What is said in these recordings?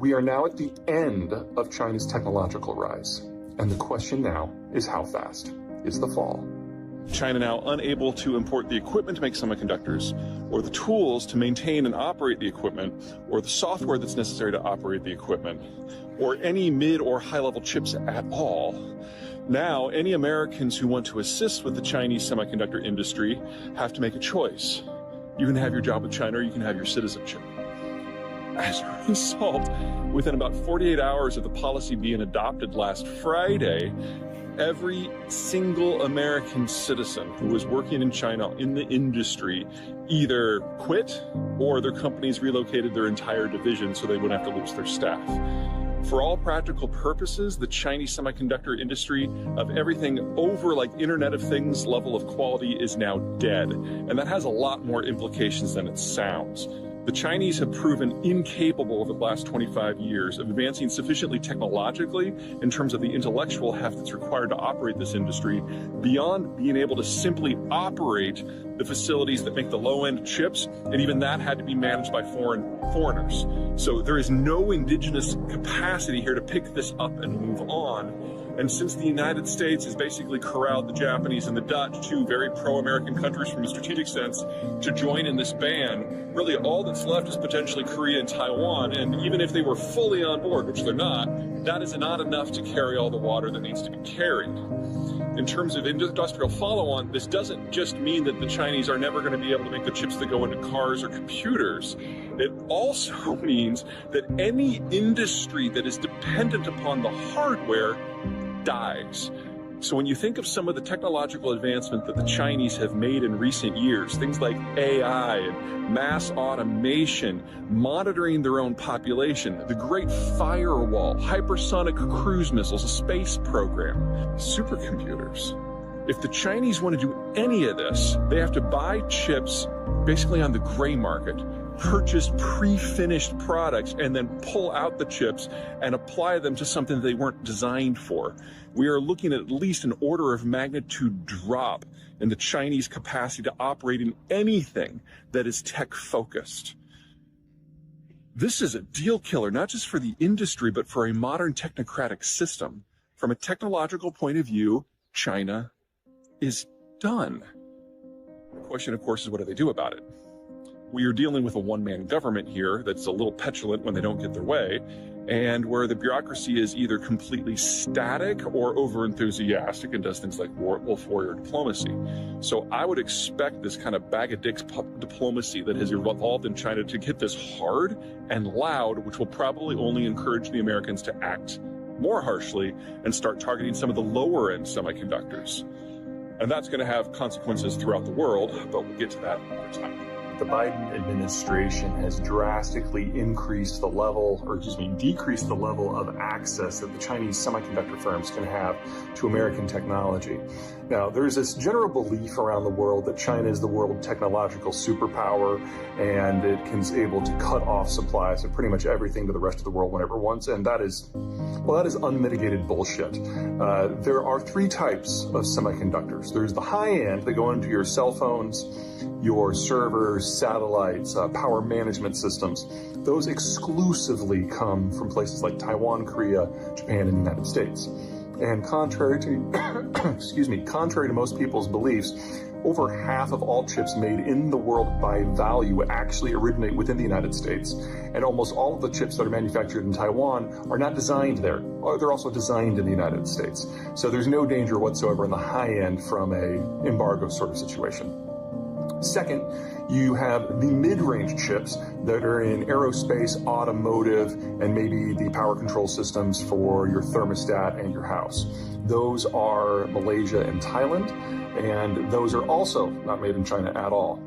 We are now at the end of China's technological rise. And the question now is how fast is the fall? China now unable to import the equipment to make semiconductors, or the tools to maintain and operate the equipment, or the software that's necessary to operate the equipment, or any mid or high-level chips at all. Now, any Americans who want to assist with the Chinese semiconductor industry have to make a choice. You can have your job with China, or you can have your citizenship. As a result, within about 48 hours of the policy being adopted last Friday, every single American citizen who was working in China in the industry either quit or their companies relocated their entire division so they wouldn't have to lose their staff. For all practical purposes, the Chinese semiconductor industry of everything over like Internet of Things level of quality is now dead. And that has a lot more implications than it sounds. The Chinese have proven incapable over the last 25 years of advancing sufficiently technologically in terms of the intellectual heft that's required to operate this industry beyond being able to simply operate the facilities that make the low-end chips, and even that had to be managed by foreigners. So there is no indigenous capacity here to pick this up and move on. And since the United States has basically corralled the Japanese and the Dutch, two very pro-American countries from a strategic sense, to join in this ban, really all that's left is potentially Korea and Taiwan. And even if they were fully on board, which they're not, that is not enough to carry all the water that needs to be carried. In terms of industrial follow-on, this doesn't just mean that the Chinese are never going to be able to make the chips that go into cars or computers. It also means that any industry that is dependent upon the hardware dies. So when you think of some of the technological advancement that the Chinese have made in recent years, things like AI and mass automation, monitoring their own population, the Great Firewall, hypersonic cruise missiles, a space program, supercomputers. If the Chinese want to do any of this, they have to buy chips basically on the gray market, purchase pre-finished products, and then pull out the chips and apply them to something they weren't designed for. We are looking at least an order of magnitude drop in the Chinese capacity to operate in anything that is tech-focused. This is a deal killer, not just for the industry, but for a modern technocratic system. From a technological point of view, China is done. The question, of course, is what do they do about it? We are dealing with a one-man government here that's a little petulant when they don't get their way, and where the bureaucracy is either completely static or over-enthusiastic and does things like wolf warrior diplomacy. So I would expect this kind of bag-of-dicks diplomacy that has evolved in China to get this hard and loud, which will probably only encourage the Americans to act more harshly and start targeting some of the lower-end semiconductors. And that's going to have consequences throughout the world, but we'll get to that another time. The Biden administration has drastically decreased the level of access that the Chinese semiconductor firms can have to American technology. Now, there's this general belief around the world that China is the world technological superpower and it is able to cut off supplies of pretty much everything to the rest of the world whenever it wants, and that is unmitigated bullshit. There are three types of semiconductors. There's the high end that go into your cell phones, your servers, satellites, power management systems. Those exclusively come from places like Taiwan, Korea, Japan, and the United States. And contrary to most people's beliefs, over half of all chips made in the world by value actually originate within the United States. And almost all of the chips that are manufactured in Taiwan are not designed there. They're also designed in the United States. So there's no danger whatsoever in the high end from a embargo sort of situation. Second, you have the mid-range chips that are in aerospace, automotive, and maybe the power control systems for your thermostat and your house. Those are Malaysia and Thailand, and those are also not made in China at all.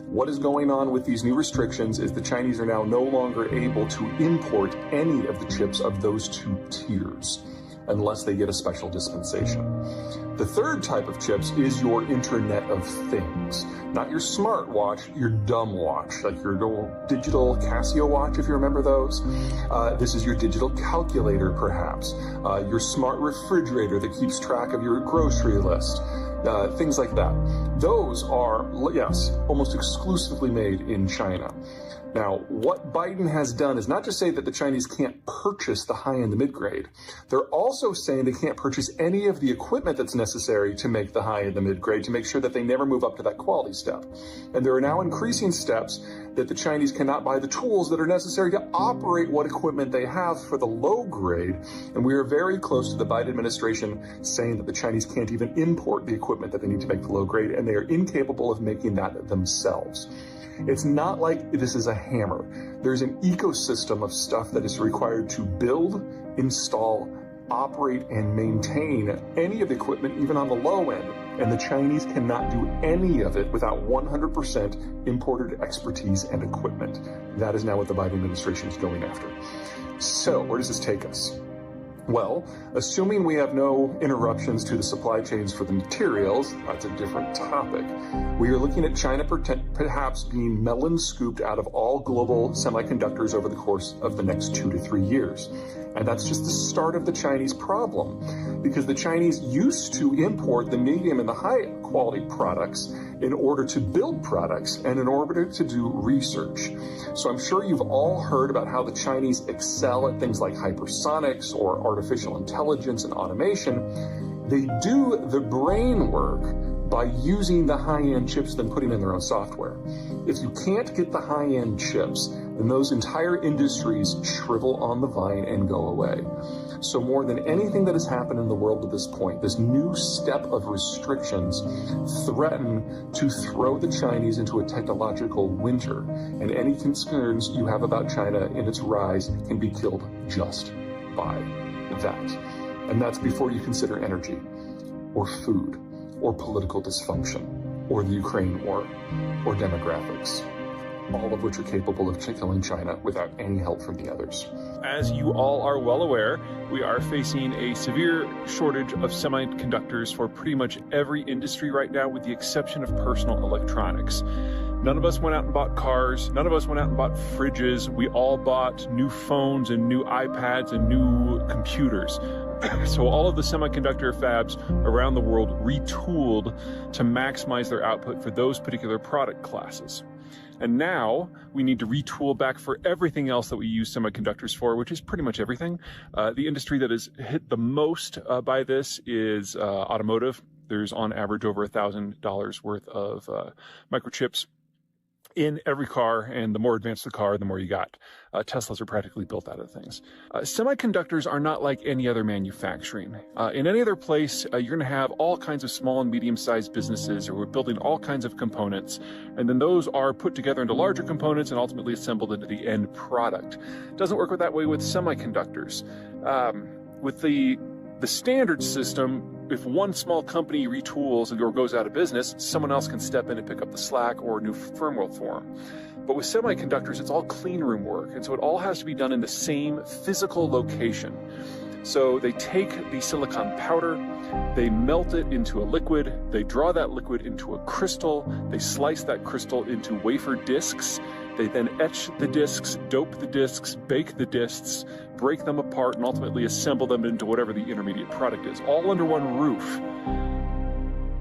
What is going on with these new restrictions is the Chinese are now no longer able to import any of the chips of those two tiers unless they get a special dispensation. The third type of chips is your Internet of Things. Not your smartwatch, your dumb watch, like your little digital Casio watch, if you remember those. This is your digital calculator, perhaps. Your smart refrigerator that keeps track of your grocery list. Things like that. Those are, yes, almost exclusively made in China. Now, what Biden has done is not just say that the Chinese can't purchase the high and the mid-grade. They're also saying they can't purchase any of the equipment that's necessary to make the high and the mid-grade to make sure that they never move up to that quality step. And there are now increasing steps that the Chinese cannot buy the tools that are necessary to operate what equipment they have for the low grade. And we are very close to the Biden administration saying that the Chinese can't even import the equipment that they need to make the low grade, and they are incapable of making that themselves. It's not like this is a hammer. There's an ecosystem of stuff that is required to build, install, operate, and maintain any of the equipment, even on the low end. And the Chinese cannot do any of it without 100% imported expertise and equipment. That is now what the Biden administration is going after. So where does this take us? Well, assuming we have no interruptions to the supply chains for the materials, that's a different topic. We are looking at China perhaps being melon scooped out of all global semiconductors over the course of the next 2 to 3 years. And that's just the start of the Chinese problem, because the Chinese used to import the medium and the high quality products in order to build products and in order to do research. So I'm sure you've all heard about how the Chinese excel at things like hypersonics or artificial intelligence and automation. They do the brain work by using the high-end chips then putting in their own software. If you can't get the high-end chips, then those entire industries shrivel on the vine and go away. So more than anything that has happened in the world at this point, this new step of restrictions threaten to throw the Chinese into a technological winter, and any concerns you have about China in its rise can be killed just by that. And that's before you consider energy, or food, or political dysfunction, or the Ukraine war, or demographics, all of which are capable of killing China without any help from the others. As you all are well aware, we are facing a severe shortage of semiconductors for pretty much every industry right now, with the exception of personal electronics. None of us went out and bought cars. None of us went out and bought fridges. We all bought new phones and new iPads and new computers. So all of the semiconductor fabs around the world retooled to maximize their output for those particular product classes. And now we need to retool back for everything else that we use semiconductors for, which is pretty much everything. The industry that is hit the most by this is automotive. There's on average over $1,000 worth of microchips in every car, and the more advanced the car, the more you got. Teslas are practically built out of things. Semiconductors are not like any other manufacturing. In any other place, you're going to have all kinds of small and medium-sized businesses who are building all kinds of components, and then those are put together into larger components and ultimately assembled into the end product. It doesn't work that way with semiconductors. With the standard system, if one small company retools or goes out of business, someone else can step in and pick up the slack, or a new firm will form. But with semiconductors, it's all clean room work, and so it all has to be done in the same physical location. So they take the silicon powder, they melt it into a liquid, they draw that liquid into a crystal, they slice that crystal into wafer discs, they then etch the discs, dope the discs, bake the discs, break them apart, and ultimately assemble them into whatever the intermediate product is, all under one roof.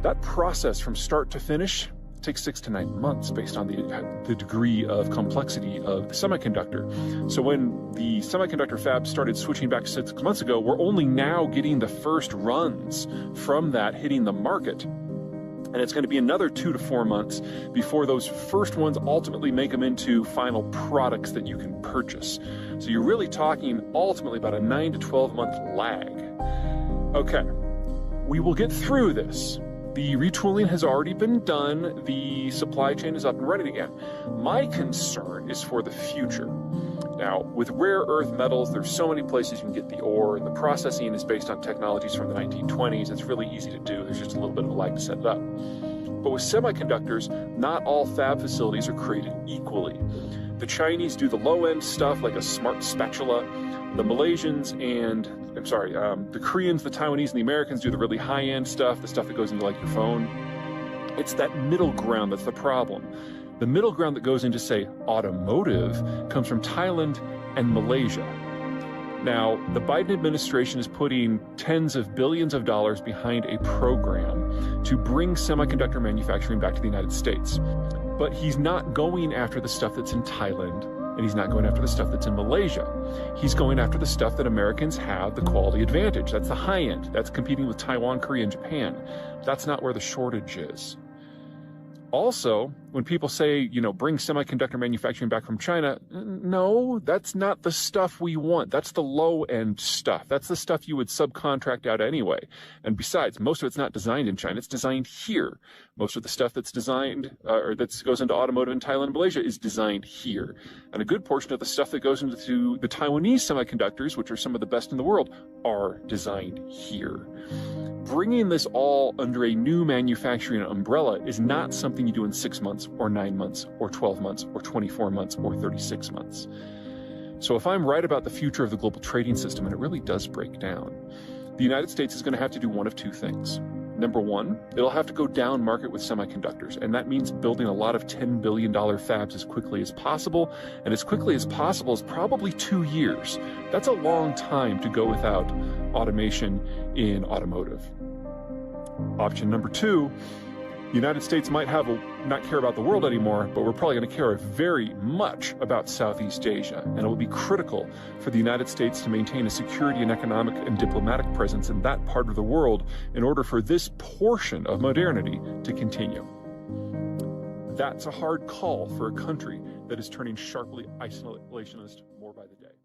That process from start to finish takes 6 to 9 months based on the degree of complexity of the semiconductor. So when the semiconductor fabs started switching back 6 months ago, we're only now getting the first runs from that hitting the market. And it's going to be another 2 to 4 months before those first ones ultimately make them into final products that you can purchase. So you're really talking ultimately about a 9 to 12 month lag. Okay, we will get through this. The retooling has already been done. The supply chain is up and running again. My concern is for the future. Now, with rare earth metals, there's so many places you can get the ore, and the processing is based on technologies from the 1920s. It's really easy to do. There's just a little bit of a lag to set it up. But with semiconductors, not all fab facilities are created equally. The Chinese do the low-end stuff like a smart spatula. The Malaysians and, the Koreans, the Taiwanese, and the Americans do the really high-end stuff, the stuff that goes into like your phone. It's that middle ground that's the problem. The middle ground that goes into, say, automotive comes from Thailand and Malaysia. Now, the Biden administration is putting tens of billions of dollars behind a program to bring semiconductor manufacturing back to the United States. But he's not going after the stuff that's in Thailand and he's not going after the stuff that's in Malaysia. He's going after the stuff that Americans have the quality advantage. That's the high end. That's competing with Taiwan, Korea, and Japan. That's not where the shortage is. Also, when people say, you know, bring semiconductor manufacturing back from China, no, that's not the stuff we want. That's the low-end stuff. That's the stuff you would subcontract out anyway. And besides, most of it's not designed in China. It's designed here. Most of the stuff that's designed or that goes into automotive in Thailand and Malaysia is designed here. And a good portion of the stuff that goes into the Taiwanese semiconductors, which are some of the best in the world, are designed here. Bringing this all under a new manufacturing umbrella is not something you do in 6 months or 9 months or 12 months or 24 months or 36 months. So if I'm right about the future of the global trading system, and it really does break down, the United States is going to have to do one of two things. Number one, it'll have to go down market with semiconductors, and that means building a lot of $10 billion fabs as quickly as possible, and as quickly as possible is probably 2 years. That's a long time to go without automation in automotive. Option number two, the United States might not care about the world anymore, but we're probably going to care very much about Southeast Asia, and it will be critical for the United States to maintain a security and economic and diplomatic presence in that part of the world in order for this portion of modernity to continue. That's a hard call for a country that is turning sharply isolationist more by the day.